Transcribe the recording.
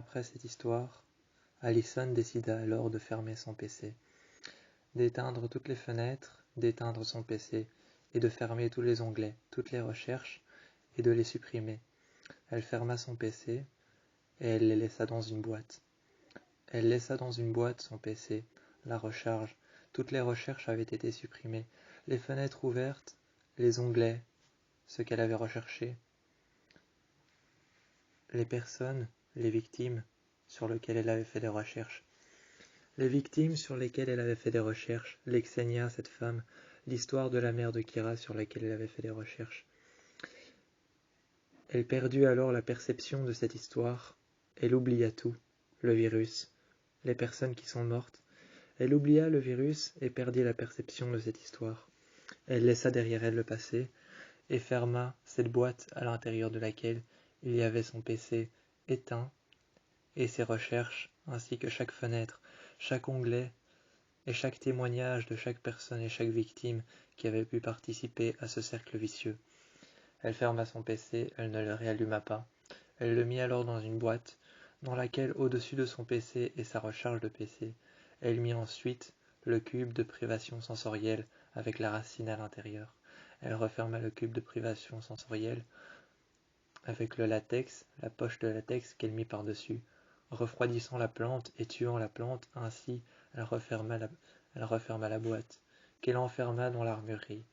après cette histoire, Allison décida alors de fermer son PC, d'éteindre toutes les fenêtres, d'éteindre son PC, et de fermer tous les onglets, toutes les recherches, et de les supprimer. Elle ferma son PC, et elle les laissa dans une boîte. Elle laissa dans une boîte son PC, la recharge, toutes les recherches avaient été supprimées, les fenêtres ouvertes, les onglets, ce qu'elle avait recherché, les personnes, les victimes sur lesquelles elle avait fait des recherches. Les victimes sur lesquelles elle avait fait des recherches, Lexenia, cette femme, l'histoire de la mère de Kira sur laquelle elle avait fait des recherches. Elle perdut alors la perception de cette histoire, elle oublia tout, le virus, les personnes qui sont mortes. Elle oublia le virus et perdit la perception de cette histoire. Elle laissa derrière elle le passé et ferma cette boîte à l'intérieur de laquelle il y avait son PC éteint et ses recherches, ainsi que chaque fenêtre, chaque onglet et chaque témoignage de chaque personne et chaque victime qui avait pu participer à ce cercle vicieux. Elle ferma son PC, elle ne le réalluma pas. Elle le mit alors dans une boîte, dans laquelle, au-dessus de son PC et sa recharge de PC, elle mit ensuite le cube de privation sensorielle avec la racine à l'intérieur. Elle referma le cube de privation sensorielle avec le latex, la poche de latex qu'elle mit par-dessus, refroidissant la plante et tuant la plante. Ainsi, elle referma la boîte, qu'elle enferma dans l'armurerie.